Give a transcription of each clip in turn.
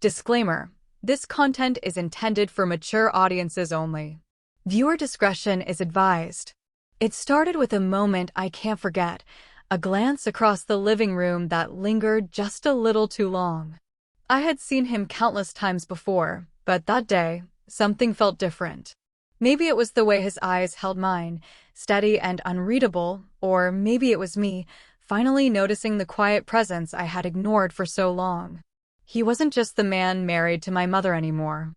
Disclaimer: this content is intended for mature audiences only. Viewer discretion is advised. It started with a moment I can't forget, a glance across the living room that lingered just a little too long. I had seen him countless times before, but that day, something felt different. Maybe it was the way his eyes held mine, steady and unreadable, or maybe it was me, finally noticing the quiet presence I had ignored for so long. He wasn't just the man married to my mother anymore.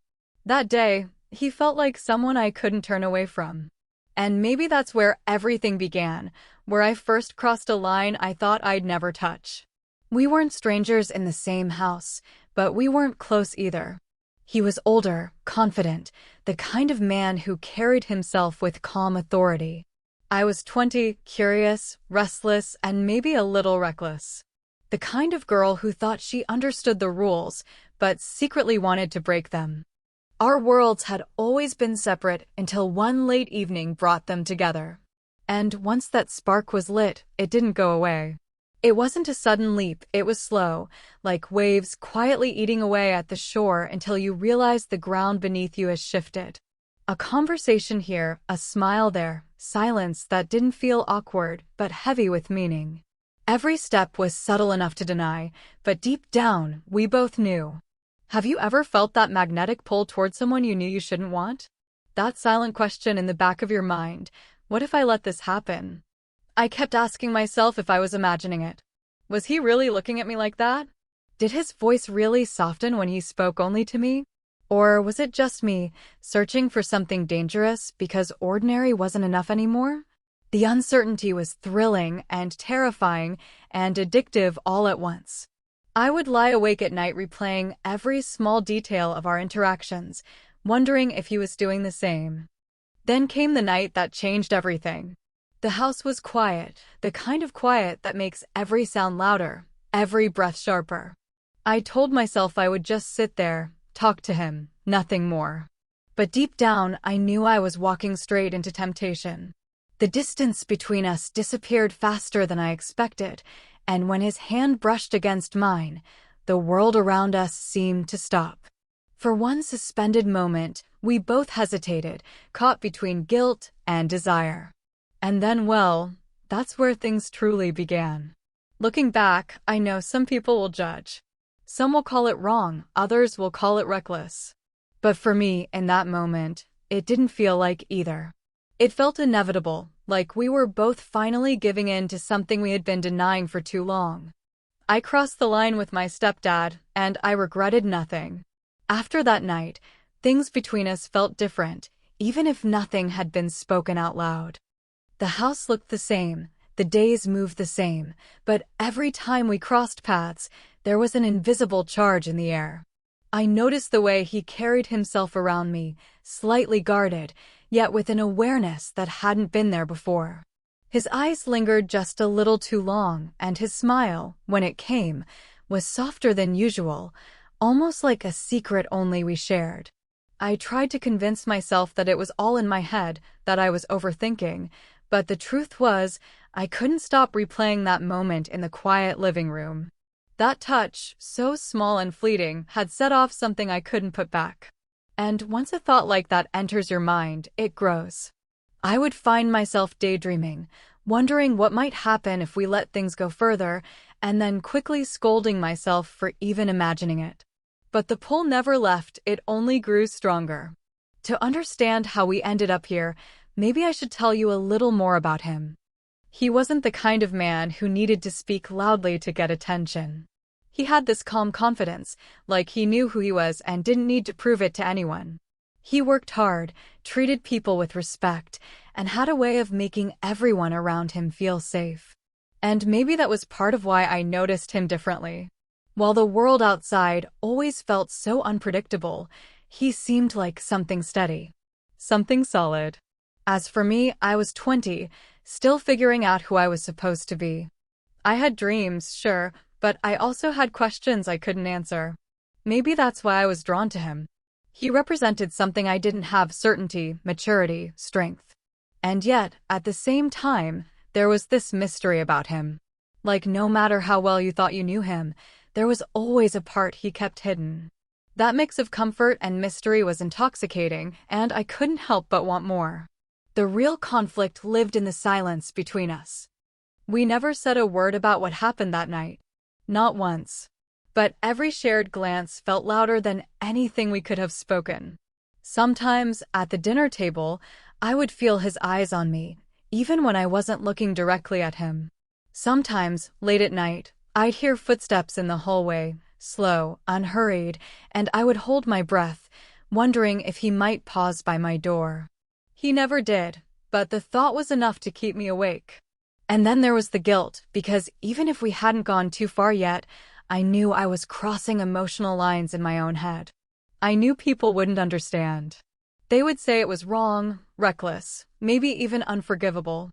That day, he felt like someone I couldn't turn away from. And maybe that's where everything began, where I first crossed a line I thought I'd never touch. We weren't strangers in the same house, but we weren't close either. He was older, confident, the kind of man who carried himself with calm authority. I was 20, curious, restless, and maybe a little reckless. The kind of girl who thought she understood the rules, but secretly wanted to break them. Our worlds had always been separate until one late evening brought them together. And once that spark was lit, it didn't go away. It wasn't a sudden leap, it was slow, like waves quietly eating away at the shore until you realize the ground beneath you has shifted. A conversation here, a smile there, silence that didn't feel awkward but heavy with meaning. Every step was subtle enough to deny, but deep down, we both knew. Have you ever felt that magnetic pull toward someone you knew you shouldn't want? That silent question in the back of your mind, what if I let this happen? I kept asking myself if I was imagining it. Was he really looking at me like that? Did his voice really soften when he spoke only to me? Or was it just me, searching for something dangerous because ordinary wasn't enough anymore? The uncertainty was thrilling and terrifying and addictive all at once. I would lie awake at night replaying every small detail of our interactions, wondering if he was doing the same. Then came the night that changed everything. The house was quiet, the kind of quiet that makes every sound louder, every breath sharper. I told myself I would just sit there, talk to him, nothing more. But deep down, I knew I was walking straight into temptation. The distance between us disappeared faster than I expected, and when his hand brushed against mine, the world around us seemed to stop. For one suspended moment, we both hesitated, caught between guilt and desire. And then, well, that's where things truly began. Looking back, I know some people will judge. Some will call it wrong, others will call it reckless. But for me, in that moment, it didn't feel like either. It felt inevitable, like we were both finally giving in to something we had been denying for too long. I crossed the line with my stepdad, and I regretted nothing. After that night, things between us felt different, even if nothing had been spoken out loud. The house looked the same, the days moved the same, but every time we crossed paths, there was an invisible charge in the air. I noticed the way he carried himself around me, slightly guarded, yet with an awareness that hadn't been there before. His eyes lingered just a little too long, and his smile, when it came, was softer than usual, almost like a secret only we shared. I tried to convince myself that it was all in my head, that I was overthinking, but the truth was, I couldn't stop replaying that moment in the quiet living room. That touch, so small and fleeting, had set off something I couldn't put back. And once a thought like that enters your mind, it grows. I would find myself daydreaming, wondering what might happen if we let things go further, and then quickly scolding myself for even imagining it. But the pull never left, it only grew stronger. To understand how we ended up here, maybe I should tell you a little more about him. He wasn't the kind of man who needed to speak loudly to get attention. He had this calm confidence, like he knew who he was and didn't need to prove it to anyone. He worked hard, treated people with respect, and had a way of making everyone around him feel safe. And maybe that was part of why I noticed him differently. While the world outside always felt so unpredictable, he seemed like something steady, something solid. As for me, I was 20, still figuring out who I was supposed to be. I had dreams, sure, but I also had questions I couldn't answer. Maybe that's why I was drawn to him. He represented something I didn't have: certainty, maturity, strength. And yet, at the same time, there was this mystery about him. Like no matter how well you thought you knew him, there was always a part he kept hidden. That mix of comfort and mystery was intoxicating, and I couldn't help but want more. The real conflict lived in the silence between us. We never said a word about what happened that night. Not once. But every shared glance felt louder than anything we could have spoken. Sometimes, at the dinner table, I would feel his eyes on me, even when I wasn't looking directly at him. Sometimes, late at night, I'd hear footsteps in the hallway, slow, unhurried, and I would hold my breath, wondering if he might pause by my door. He never did, but the thought was enough to keep me awake. And then there was the guilt, because even if we hadn't gone too far yet, I knew I was crossing emotional lines in my own head. I knew people wouldn't understand. They would say it was wrong, reckless, maybe even unforgivable.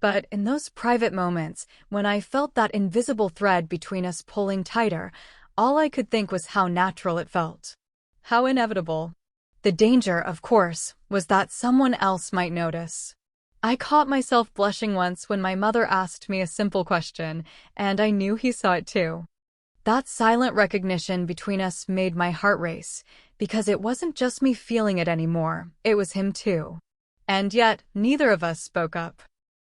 But in those private moments, when I felt that invisible thread between us pulling tighter, all I could think was how natural it felt. How inevitable. The danger, of course, was that someone else might notice. I caught myself blushing once when my mother asked me a simple question, and I knew he saw it too. That silent recognition between us made my heart race, because it wasn't just me feeling it anymore, it was him too. And yet, neither of us spoke up.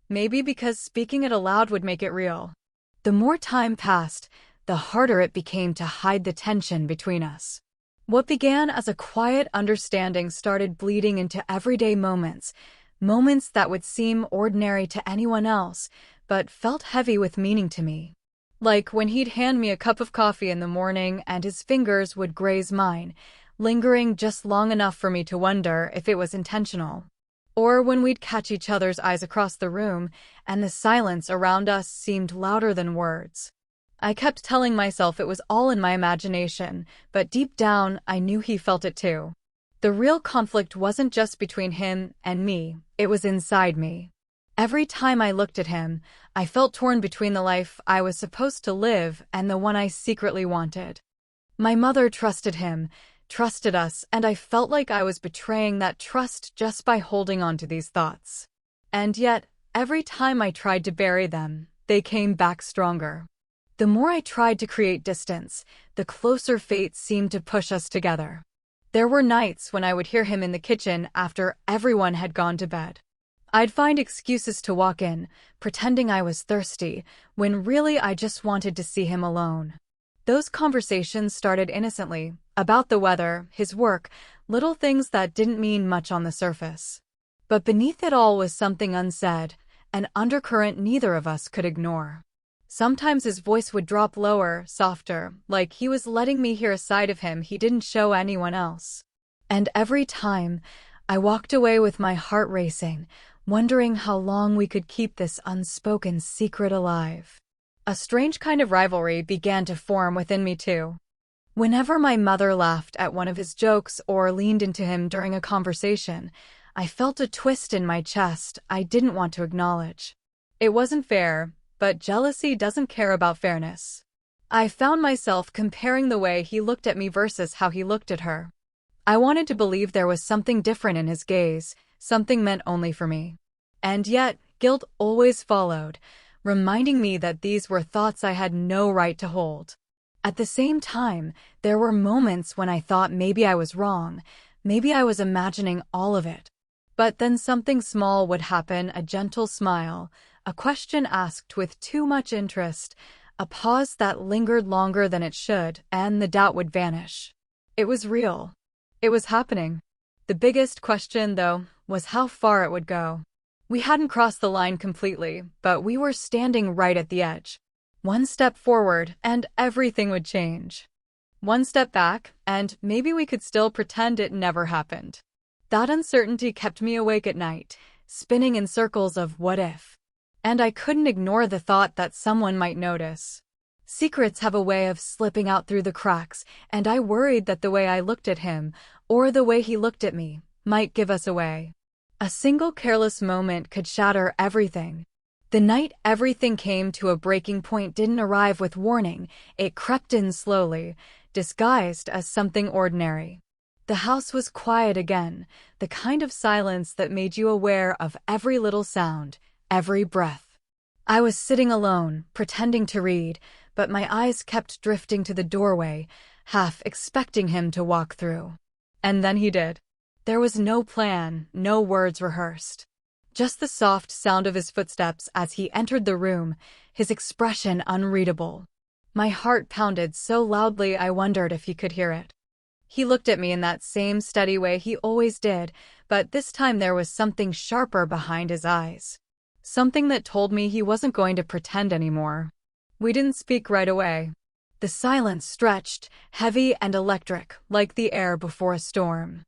Maybe because speaking it aloud would make it real. The more time passed, the harder it became to hide the tension between us. What began as a quiet understanding started bleeding into everyday moments, moments that would seem ordinary to anyone else, but felt heavy with meaning to me. Like when he'd hand me a cup of coffee in the morning and his fingers would graze mine, lingering just long enough for me to wonder if it was intentional. Or when we'd catch each other's eyes across the room and the silence around us seemed louder than words. I kept telling myself it was all in my imagination, but deep down I knew he felt it too. The real conflict wasn't just between him and me, it was inside me. Every time I looked at him, I felt torn between the life I was supposed to live and the one I secretly wanted. My mother trusted him, trusted us, and I felt like I was betraying that trust just by holding on to these thoughts. And yet, every time I tried to bury them, they came back stronger. The more I tried to create distance, the closer fate seemed to push us together. There were nights when I would hear him in the kitchen after everyone had gone to bed. I'd find excuses to walk in, pretending I was thirsty, when really I just wanted to see him alone. Those conversations started innocently, about the weather, his work, little things that didn't mean much on the surface. But beneath it all was something unsaid, an undercurrent neither of us could ignore. Sometimes his voice would drop lower, softer, like he was letting me hear a side of him he didn't show anyone else. And every time, I walked away with my heart racing, wondering how long we could keep this unspoken secret alive. A strange kind of rivalry began to form within me too. Whenever my mother laughed at one of his jokes or leaned into him during a conversation, I felt a twist in my chest I didn't want to acknowledge. It wasn't fair, but jealousy doesn't care about fairness. I found myself comparing the way he looked at me versus how he looked at her. I wanted to believe there was something different in his gaze, something meant only for me. And yet, guilt always followed, reminding me that these were thoughts I had no right to hold. At the same time, there were moments when I thought maybe I was wrong, maybe I was imagining all of it. But then something small would happen, a gentle smile, a question asked with too much interest, a pause that lingered longer than it should, and the doubt would vanish. It was real. It was happening. The biggest question, though, was how far it would go. We hadn't crossed the line completely, but we were standing right at the edge. One step forward, and everything would change. One step back, and maybe we could still pretend it never happened. That uncertainty kept me awake at night, spinning in circles of what if. And I couldn't ignore the thought that someone might notice. Secrets have a way of slipping out through the cracks, and I worried that the way I looked at him, or the way he looked at me, might give us away. A single careless moment could shatter everything. The night everything came to a breaking point didn't arrive with warning, it crept in slowly, disguised as something ordinary. The house was quiet again, the kind of silence that made you aware of every little sound, every breath. I was sitting alone, pretending to read, but my eyes kept drifting to the doorway, half expecting him to walk through. And then he did. There was no plan, no words rehearsed. Just the soft sound of his footsteps as he entered the room, his expression unreadable. My heart pounded so loudly I wondered if he could hear it. He looked at me in that same steady way he always did, but this time there was something sharper behind his eyes. Something that told me he wasn't going to pretend anymore. We didn't speak right away. The silence stretched, heavy and electric, like the air before a storm.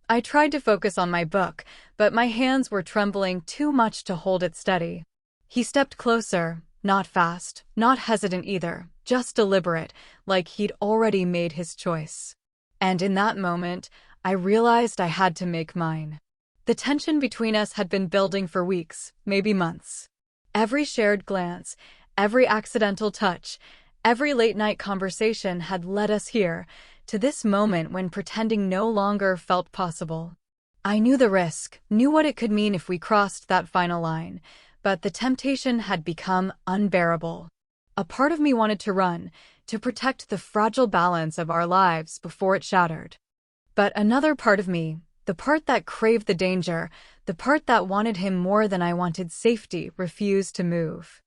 I tried to focus on my book, but my hands were trembling too much to hold it steady. He stepped closer, not fast, not hesitant either, just deliberate, like he'd already made his choice. And in that moment, I realized I had to make mine. The tension between us had been building for weeks, maybe months. Every shared glance, every accidental touch, every late-night conversation had led us here, to this moment when pretending no longer felt possible. I knew the risk, knew what it could mean if we crossed that final line, but the temptation had become unbearable. A part of me wanted to run, to protect the fragile balance of our lives before it shattered. But another part of me, the part that craved the danger, the part that wanted him more than I wanted safety, refused to move.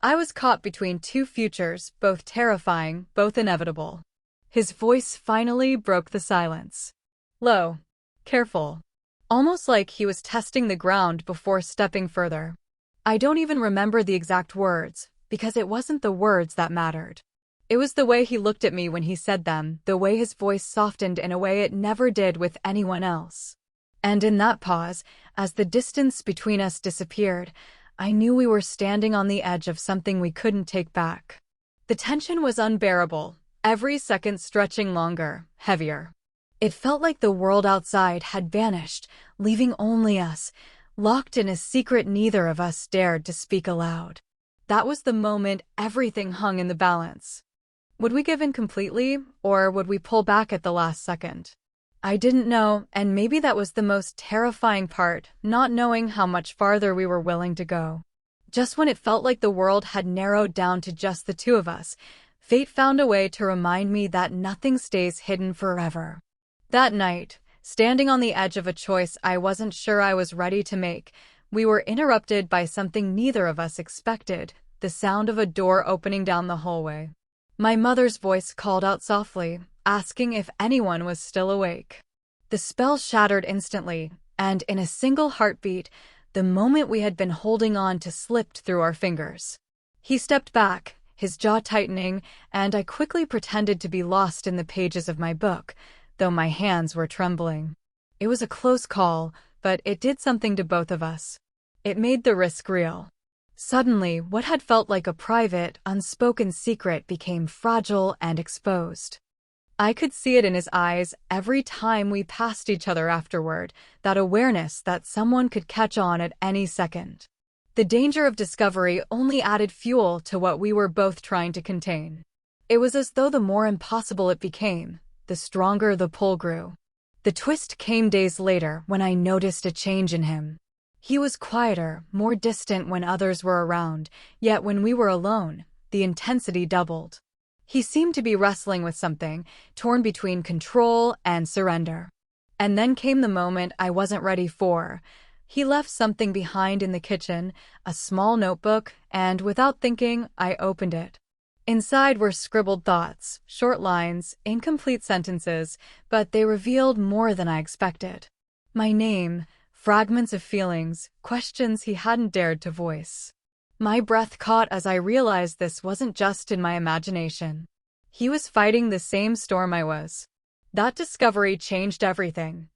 I was caught between two futures, both terrifying, both inevitable. His voice finally broke the silence. Low, careful, almost like he was testing the ground before stepping further. I don't even remember the exact words, because it wasn't the words that mattered. It was the way he looked at me when he said them, the way his voice softened in a way it never did with anyone else. And in that pause, as the distance between us disappeared, I knew we were standing on the edge of something we couldn't take back. The tension was unbearable, every second stretching longer, heavier. It felt like the world outside had vanished, leaving only us, locked in a secret neither of us dared to speak aloud. That was the moment everything hung in the balance. Would we give in completely, or would we pull back at the last second? I didn't know, and maybe that was the most terrifying part, not knowing how much farther we were willing to go. Just when it felt like the world had narrowed down to just the two of us, fate found a way to remind me that nothing stays hidden forever. That night, standing on the edge of a choice I wasn't sure I was ready to make, we were interrupted by something neither of us expected, the sound of a door opening down the hallway. My mother's voice called out softly, asking if anyone was still awake. The spell shattered instantly, and in a single heartbeat, the moment we had been holding on to slipped through our fingers. He stepped back, his jaw tightening, and I quickly pretended to be lost in the pages of my book, though my hands were trembling. It was a close call, but it did something to both of us. It made the risk real. Suddenly, what had felt like a private, unspoken secret became fragile and exposed. I could see it in his eyes every time we passed each other afterward, that awareness that someone could catch on at any second. The danger of discovery only added fuel to what we were both trying to contain. It was as though the more impossible it became, the stronger the pull grew. The twist came days later when I noticed a change in him. He was quieter, more distant when others were around, yet when we were alone, the intensity doubled. He seemed to be wrestling with something, torn between control and surrender. And then came the moment I wasn't ready for. He left something behind in the kitchen, a small notebook, and without thinking, I opened it. Inside were scribbled thoughts, short lines, incomplete sentences, but they revealed more than I expected. My name, fragments of feelings, questions he hadn't dared to voice. My breath caught as I realized this wasn't just in my imagination. He was fighting the same storm I was. That discovery changed everything.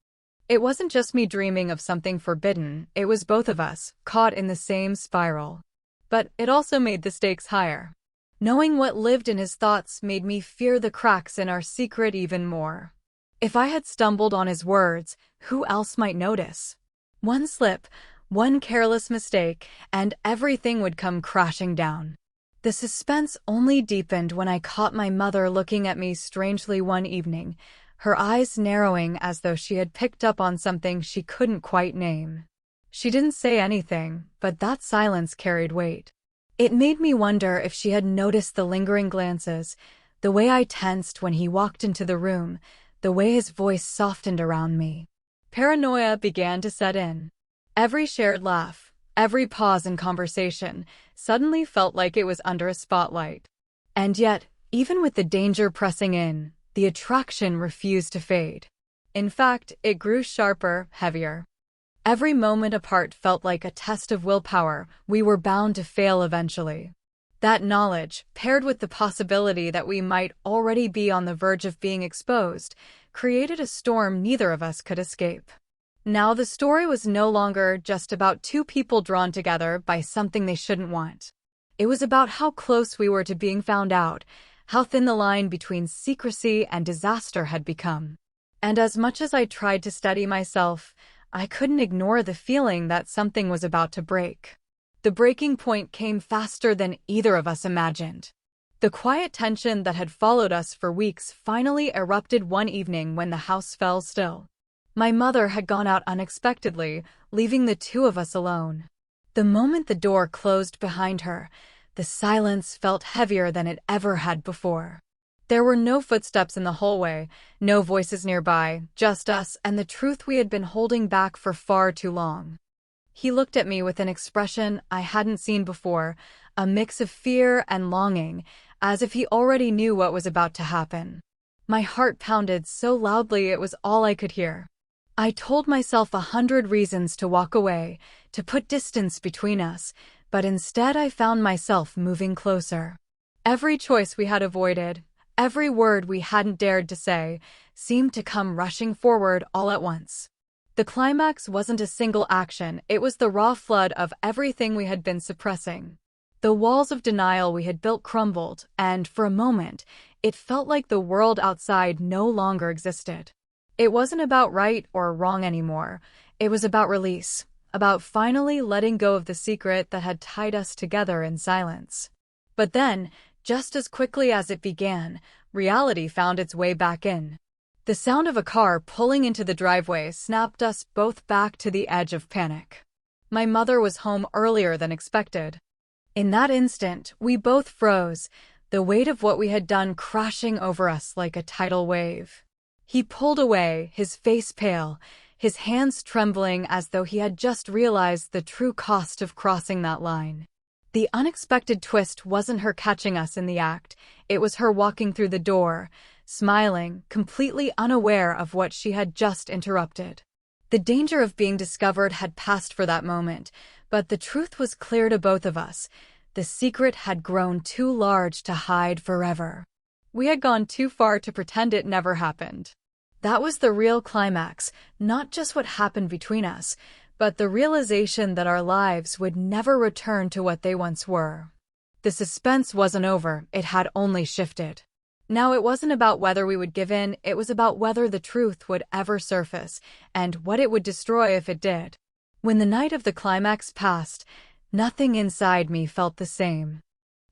It wasn't just me dreaming of something forbidden, it was both of us, caught in the same spiral. But it also made the stakes higher. Knowing what lived in his thoughts made me fear the cracks in our secret even more. If I had stumbled on his words, who else might notice? One slip, one careless mistake, and everything would come crashing down. The suspense only deepened when I caught my mother looking at me strangely one evening, her eyes narrowing as though she had picked up on something she couldn't quite name. She didn't say anything, but that silence carried weight. It made me wonder if she had noticed the lingering glances, The way I tensed when he walked into the room, the way his voice softened around me. Paranoia began to set in. Every shared laugh, every pause in conversation, suddenly felt like it was under a spotlight. And yet, even with the danger pressing in, the attraction refused to fade. In fact, it grew sharper, heavier. Every moment apart felt like a test of willpower. We were bound to fail eventually. That knowledge, paired with the possibility that we might already be on the verge of being exposed, created a storm neither of us could escape. Now the story was no longer just about two people drawn together by something they shouldn't want. It was about how close we were to being found out, how thin the line between secrecy and disaster had become. And as much as I tried to steady myself, I couldn't ignore the feeling that something was about to break. The breaking point came faster than either of us imagined. The quiet tension that had followed us for weeks finally erupted one evening when the house fell still. My mother had gone out unexpectedly, leaving the two of us alone. The moment the door closed behind her, the silence felt heavier than it ever had before. There were no footsteps in the hallway, no voices nearby, just us and the truth we had been holding back for far too long. He looked at me with an expression I hadn't seen before, a mix of fear and longing, as if he already knew what was about to happen. My heart pounded so loudly it was all I could hear. I told myself 100 reasons to walk away, to put distance between us, but instead I found myself moving closer. Every choice we had avoided, every word we hadn't dared to say, seemed to come rushing forward all at once. The climax wasn't a single action, it was the raw flood of everything we had been suppressing. The walls of denial we had built crumbled, and for a moment, it felt like the world outside no longer existed. It wasn't about right or wrong anymore. It was about release, about finally letting go of the secret that had tied us together in silence. But then, just as quickly as it began, reality found its way back in. The sound of a car pulling into the driveway snapped us both back to the edge of panic. My mother was home earlier than expected. In that instant, we both froze, the weight of what we had done crashing over us like a tidal wave. He pulled away, his face pale, his hands trembling as though he had just realized the true cost of crossing that line. The unexpected twist wasn't her catching us in the act, it was her walking through the door, smiling, completely unaware of what she had just interrupted. The danger of being discovered had passed for that moment, but the truth was clear to both of us. The secret had grown too large to hide forever. We had gone too far to pretend it never happened. That was the real climax, not just what happened between us, but the realization that our lives would never return to what they once were. The suspense wasn't over, it had only shifted. Now it wasn't about whether we would give in, it was about whether the truth would ever surface, and what it would destroy if it did. When the night of the climax passed, nothing inside me felt the same.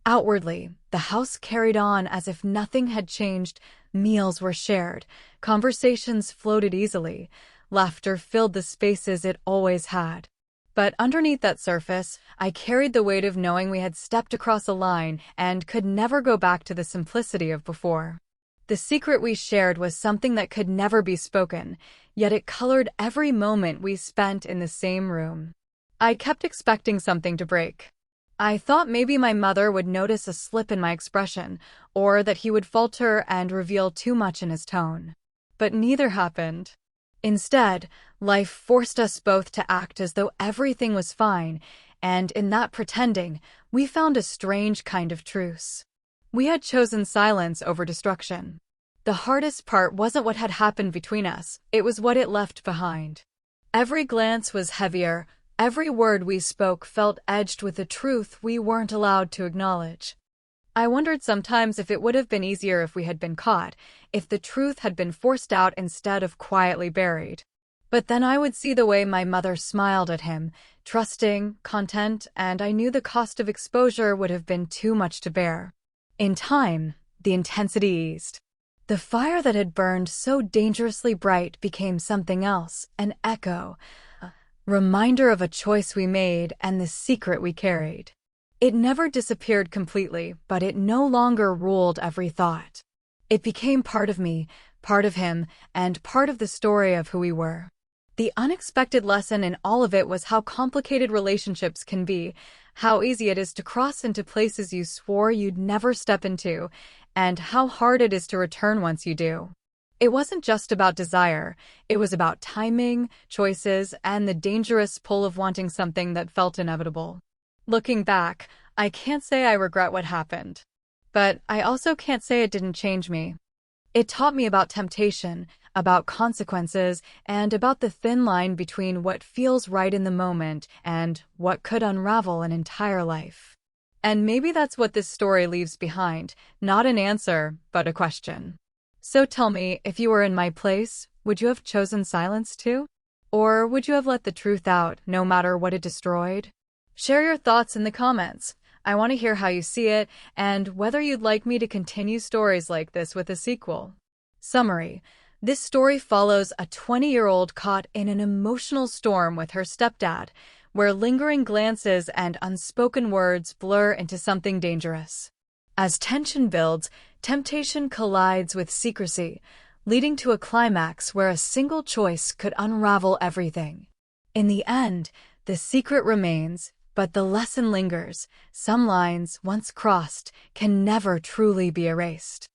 Outwardly, the house carried on as if nothing had changed, meals were shared, conversations floated easily, laughter filled the spaces it always had. But underneath that surface, I carried the weight of knowing we had stepped across a line and could never go back to the simplicity of before. The secret we shared was something that could never be spoken, yet it colored every moment we spent in the same room. I kept expecting something to break. I thought maybe my mother would notice a slip in my expression, or that he would falter and reveal too much in his tone. But neither happened. Instead, life forced us both to act as though everything was fine, and in that pretending, we found a strange kind of truce. We had chosen silence over destruction. The hardest part wasn't what had happened between us, it was what it left behind. Every glance was heavier, every word we spoke felt edged with a truth we weren't allowed to acknowledge. I wondered sometimes if it would have been easier if we had been caught, if the truth had been forced out instead of quietly buried. But then I would see the way my mother smiled at him, trusting, content, and I knew the cost of exposure would have been too much to bear. In time, the intensity eased. The fire that had burned so dangerously bright became something else, an echo, a reminder of a choice we made and the secret we carried. It never disappeared completely, but it no longer ruled every thought. It became part of me, part of him, and part of the story of who we were. The unexpected lesson in all of it was how complicated relationships can be, how easy it is to cross into places you swore you'd never step into, and how hard it is to return once you do. It wasn't just about desire, it was about timing, choices, and the dangerous pull of wanting something that felt inevitable. Looking back, I can't say I regret what happened. But I also can't say it didn't change me. It taught me about temptation, about consequences, and about the thin line between what feels right in the moment and what could unravel an entire life. And maybe that's what this story leaves behind, not an answer, but a question. So tell me, if you were in my place, would you have chosen silence too? Or would you have let the truth out, no matter what it destroyed? Share your thoughts in the comments. I want to hear how you see it, and whether you'd like me to continue stories like this with a sequel. Summary: this story follows a 20-year-old caught in an emotional storm with her stepdad, where lingering glances and unspoken words blur into something dangerous. As tension builds, temptation collides with secrecy, leading to a climax where a single choice could unravel everything. In the end, the secret remains, but the lesson lingers. Some lines, once crossed, can never truly be erased.